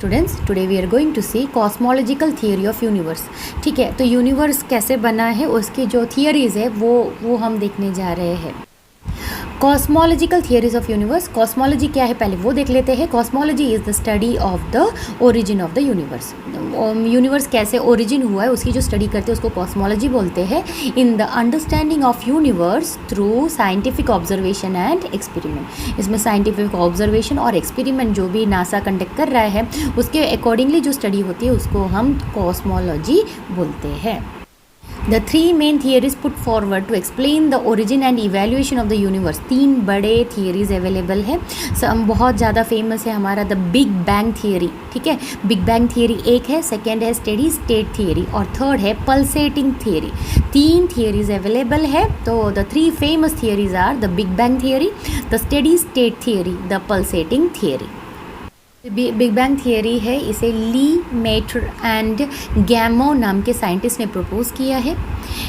Students, today we are going to see cosmological theory of universe. ठीक है, तो universe कैसे बना है उसकी जो थियरीज है वो हम देखने जा रहे हैं। Cosmological theories of universe. Cosmology क्या है पहले वो देख लेते हैं। Cosmology is the study of the origin of the universe. Universe कैसे ओरिजिन हुआ है उसकी जो स्टडी करते हैं उसको कॉस्मोलॉजी बोलते हैं। In the understanding of universe through scientific observation and experiment. इसमें साइंटिफिक ऑब्जर्वेशन और एक्सपेरिमेंट जो भी नासा कंडक्ट कर रहा है उसके अकॉर्डिंगली जो स्टडी होती है उसको हम कॉस्मोलॉजी बोलते हैं। The three main theories put forward to explain the origin and evaluation of the universe। तीन बड़े theories अवेलेबल है। बहुत ज़्यादा फेमस है हमारा द बिग बैंग थियरी। ठीक है, बिग बैंग थियरी एक है, सेकेंड है स्टेडी स्टेट थियरी और थर्ड है पल्सेटिंग थियरी। तीन थियरीज अवेलेबल है। तो the three famous theories are the big bang theory, the steady state theory, the pulsating theory. Big bang theory है, इसे ली मेटर एंड गैमो नाम के साइंटिस्ट ने प्रपोज किया है।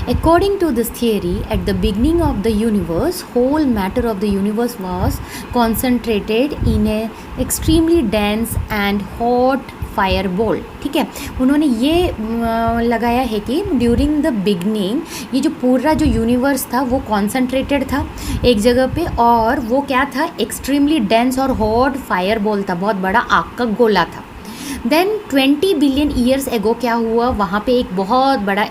According to this theory, at the beginning of the universe whole matter of the universe was concentrated in a extremely dense and hot fire ball. ठीक है, उन्होंने ये लगाया है कि ड्यूरिंग द बिगनिंग ये जो पूरा जो यूनिवर्स था वो कॉन्सेंट्रेटेड था एक जगह पे, और वो क्या था, एक्सट्रीमली डेंस और हॉट फायर बॉल था, बहुत बड़ा आग का गोला था। देन 20 बिलियन ईयर्स एगो क्या हुआ, वहाँ पे एक बहुत बड़ा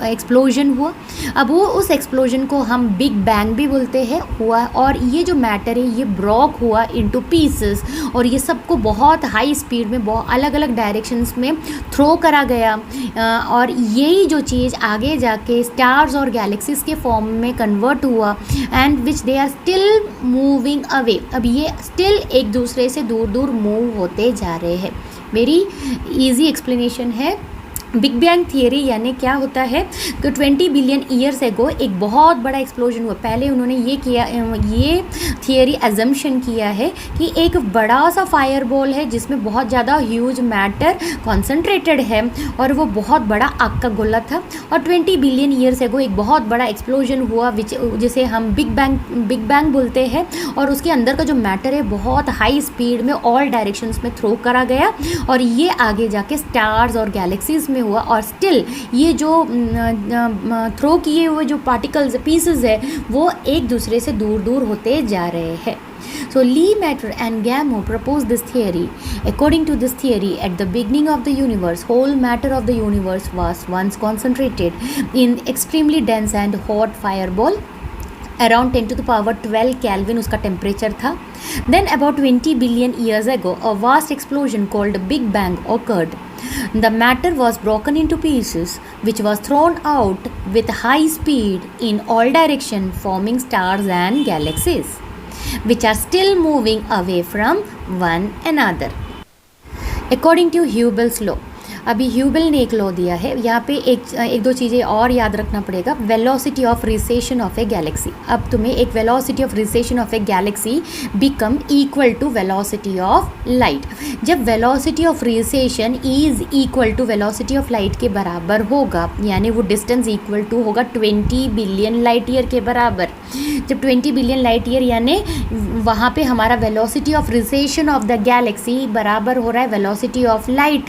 एक्सप्लोजन हुआ। अब वो उस एक्सप्लोजन को हम बिग बैंग भी बोलते हैं हुआ, और ये जो मैटर है ये ब्रॉक हुआ इनटू पीसेस, और ये सबको बहुत हाई स्पीड में बहुत अलग अलग डायरेक्शंस में थ्रो करा गया, और यही जो चीज़ आगे जाके स्टार्स और गैलेक्सीज के फॉर्म में कन्वर्ट हुआ, and which they are still moving away. अब ये स्टिल एक दूसरे से दूर दूर मूव होते जा रहे हैं। वेरी इजी एक्सप्लेनेशन है। बिग बैंग थियरी यानी क्या होता है कि 20 बिलियन ईयर्स एगो एक बहुत बड़ा एक्सप्लोजन हुआ। पहले उन्होंने ये थियरी अजम्पशन किया है कि एक बड़ा सा फायर बॉल है जिसमें बहुत ज़्यादा ह्यूज मैटर कॉन्सेंट्रेटेड है, और वो बहुत बड़ा आग का गोला था, और 20 बिलियन ईयर्स एगो एक बहुत बड़ा एक्सप्लोजन हुआ जिसे हम बिग बैंग बोलते हैं, और उसके अंदर का जो मैटर है बहुत हाई स्पीड में ऑल डायरेक्शंस में थ्रो करा गया, और ये आगे जाके स्टार्स और गैलेक्सीज में हुआ, और स्टिल ये जो थ्रो किए हुए जो पार्टिकल्स पीसेस है वो एक दूसरे से दूर दूर होते जा रहे हैं। So Lee, Matter and Gamow proposed this theory. According to this theory, at the beginning of the universe, whole matter of the universe was once concentrated in extremely dense and hot fireball around 10 to the power 12 Kelvin उसका temperature था। Then about 20 billion years ago, a vast explosion called Big Bang occurred. The matter was broken into pieces, which was thrown out with high speed in all directions, forming stars and galaxies, which are still moving away from one another. According to Hubble's law, अभी ह्यूबल ने एक law दिया है। यहाँ पे एक दो चीज़ें और याद रखना पड़ेगा। Velocity of recession of a galaxy. अब तुम्हें एक velocity of recession of a galaxy become equal to velocity of light. जब velocity of recession is equal to velocity of light के बराबर होगा, यानी वो डिस्टेंस इक्वल टू होगा 20 बिलियन लाइट ईयर के बराबर। जब 20 बिलियन लाइट ईयर यानी वहाँ पे हमारा velocity of recession of the galaxy बराबर हो रहा है वेलोसिटी ऑफ लाइट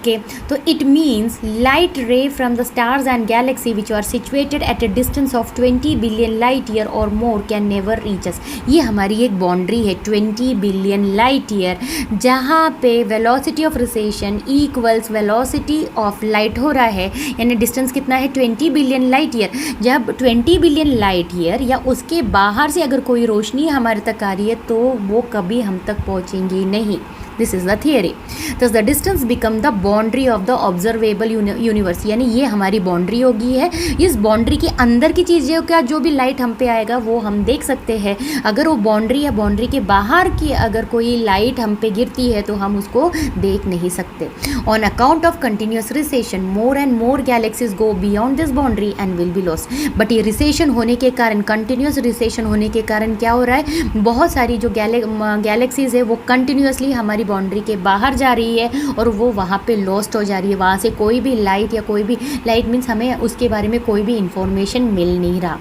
के, तो it means light ray from the stars and galaxy which are situated at a distance of 20 billion light year और more can never reach us. ये हमारी एक बाउंड्री है 20 बिलियन लाइट ईयर, जहाँ पे velocity of recession equals velocity of light हो रहा है, यानी डिस्टेंस कितना है 20 बिलियन लाइट ईयर। जब 20 बिलियन लाइट ईयर या उसके बाहर से अगर कोई रोशनी हमारे तक आ रही है तो वो कभी हम तक पहुँचेंगी नहीं। This is the theory. Thus the distance become the boundary of the observable universe, यानी ये हमारी बाउंड्री होगी है। इस बाउंड्री के अंदर की चीज़ें का जो भी लाइट हम पे आएगा वो हम देख सकते हैं। अगर वो बाउंड्री या बाउंड्री के बाहर की अगर कोई लाइट हम पे गिरती है तो हम उसको देख नहीं सकते। On account of continuous recession more and more galaxies go beyond this boundary and will be lost. But ये रिसेशन होने के कारण, कंटिन्यूस रिसेशन होने के कारण क्या हो रहा है, बहुत सारी जो गैलेक्सीज है वो कंटिन्यूसली हमारी बाउंड्री के बाहर जा रही है और वो वहाँ पे लॉस्ट हो जा रही है। वहाँ से कोई भी लाइट या कोई भी लाइट मीन्स हमें उसके बारे में कोई भी इंफॉर्मेशन मिल नहीं रहा।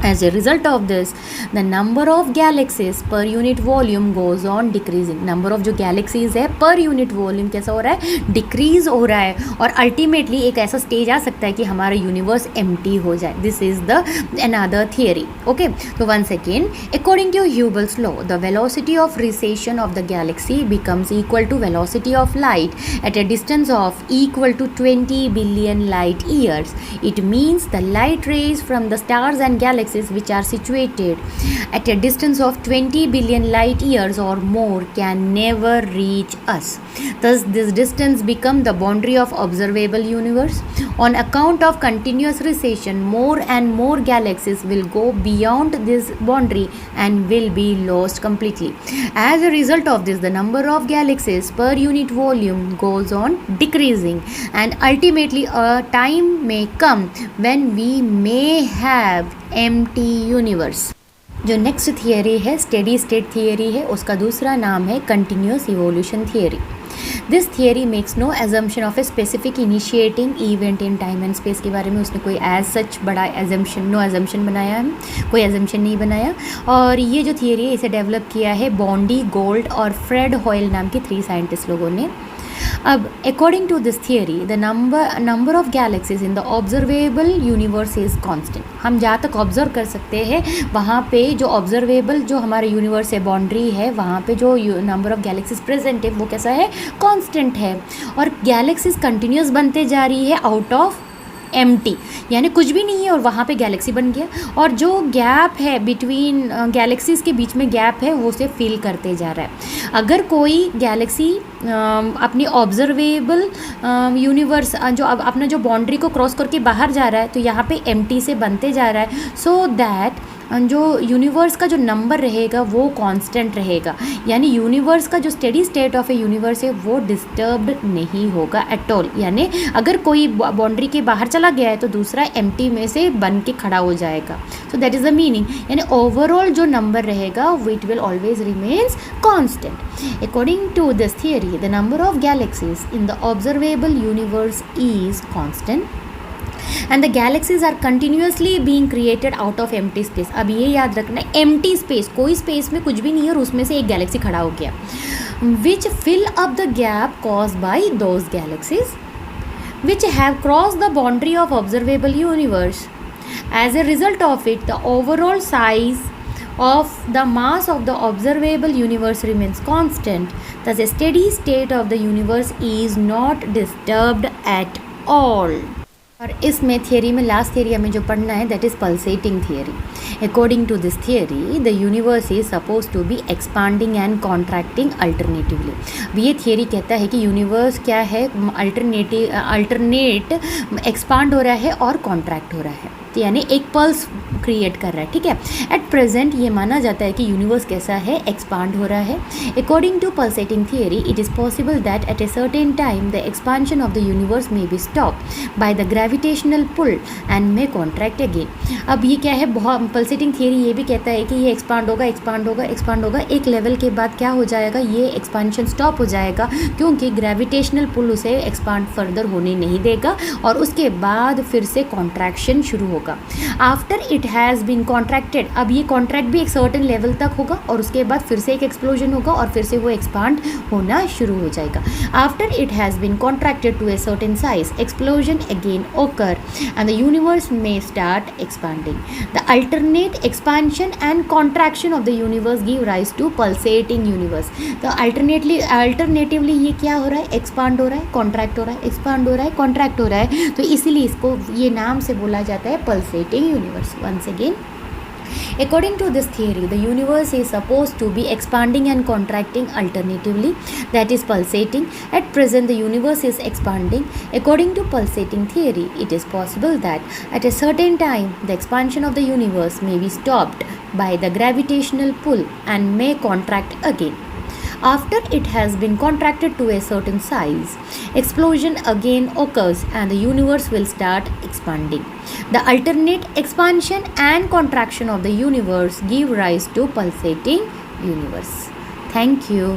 As a result of this, the number of galaxies per unit volume goes on decreasing. Number of जो galaxies है per unit volume कैसा हो रहा है, decrease हो रहा है, और ultimately एक ऐसा stage आ सकता है कि हमारा universe empty हो जाए. This is the another theory. Okay, so once again, according to Hubble's law, the velocity of recession of the galaxy becomes equal to velocity of light at a distance of equal to 20 billion light years. It means the light rays from the stars and galaxies which are situated at a distance of 20 billion light years or more can never reach us. Thus this distance becomes the boundary of observable universe. On account of continuous recession, more and more galaxies will go beyond this boundary and will be lost completely. As a result of this, the number of galaxies per unit volume goes on decreasing, and ultimately a time may come when we may have empty universe. जो next theory है steady state theory है, उसका दूसरा नाम है continuous evolution theory. This theory makes no assumption of a specific initiating event in time and space के बारे में उसने कोई एज सच बड़ा एजम्पशन नो एजम्पशन बनाया है, कोई एजम्पशन नहीं बनाया. और ये जो थियरी है इसे डेवलप किया है बॉन्डी, गोल्ड और फ्रेड हॉयल नाम के 3 साइंटिस्ट लोगों ने. अब according to this theory the number of galaxies in the observable universe is constant. हम जहाँ तक ऑब्जर्व कर सकते हैं वहाँ पे जो ऑब्जर्वेबल जो हमारा यूनिवर्स है, बाउंड्री है, वहाँ पे जो नंबर ऑफ गैलेक्सीज प्रेजेंट है वो कैसा है, कांस्टेंट है. और गैलेक्सीज कंटिन्यूस बनते जा रही है आउट ऑफ एम्प्टी, यानी कुछ भी नहीं है और वहाँ पे गैलेक्सी बन गया, और जो गैप है बिटवीन गैलेक्सीज़ के बीच में गैप है वो उसे फिल करते जा रहा है. अगर कोई गैलेक्सी अपनी ऑब्जर्वेबल यूनिवर्स जो अपना जो बाउंड्री को क्रॉस करके बाहर जा रहा है तो यहाँ पे एम्प्टी से बनते जा रहा है, सो दैट जो यूनिवर्स का जो नंबर रहेगा वो कांस्टेंट रहेगा. यानी यूनिवर्स का जो steady state of A universe है वो डिस्टर्ब्ड नहीं होगा एट ऑल. यानी अगर कोई बाउंड्री के बाहर चला गया है तो दूसरा एम्प्टी में से बन के खड़ा हो जाएगा. So that is the meaning. यानी ओवरऑल जो नंबर रहेगा it will always remains constant. According to this theory the number of galaxies in the observable universe is constant and the galaxies are continuously being created out of empty space. अब ये याद रखना है, empty space, कोई space में कुछ भी नहीं है और उसमें से एक galaxy खड़ा हो गया, which fill up the gap caused by those galaxies which have crossed the boundary of observable universe. As a result of it, the overall size of the mass of the observable universe remains constant. Thus a steady state of the universe is not disturbed at all. और इसमें theory में last theory हमें जो पढ़ना है that is pulsating theory. According to this theory the universe is suppose to be expanding and contracting alternatively. अब ये theory कहता है कि यूनिवर्स क्या है, अल्टरनेट एक्सपांड हो रहा है और कॉन्ट्रैक्ट हो रहा है, तो यानी एक पल्स क्रिएट कर रहा है. ठीक है, एट प्रेजेंट ये माना जाता है कि यूनिवर्स कैसा है, एक्सपांड हो रहा है. According to pulsating theory it is possible that at a certain time the expansion of the universe may be stop by the gravitational pull and may contract again. अब ये क्या है, पल्सेटिंग थियरी ये भी कहता है कि ये एक्सपांड होगा, एक्सपांड होगा, एक्सपांड होगा, एक लेवल के बाद क्या हो जाएगा, ये एक्सपांशन स्टॉप हो जाएगा क्योंकि ग्रेविटेशनल पुल उसे एक्सपांड फर्दर होने नहीं देगा, और उसके बाद फिर से कॉन्ट्रैक्शन शुरू होगा. After it has been contracted, अब ये कॉन्ट्रैक्ट भी एक सर्टेन लेवल तक होगा और उसके बाद फिर से एक एक्सप्लोजन होगा और फिर से वो एक्सपांड होना शुरू हो जाएगा. After it has been contracted to a certain size, explosion again occur and the universe may start expanding. The alternate expansion and contraction of the universe give rise to pulsating universe. तो alternatively ये क्या हो रहा है, expand हो रहा है, contract हो रहा है, expand हो रहा है, contract हो रहा है, तो इसीलिए इसको ये नाम से बोला जाता है pulsating universe. Once again, according to this theory, the universe is supposed to be expanding and contracting alternatively, that is pulsating. At present, the universe is expanding. According to pulsating theory, it is possible that at a certain time, the expansion of the universe may be stopped by the gravitational pull and may contract again. After it has been contracted to a certain size, explosion again occurs and the universe will start expanding. The alternate expansion and contraction of the universe give rise to pulsating universe. Thank you.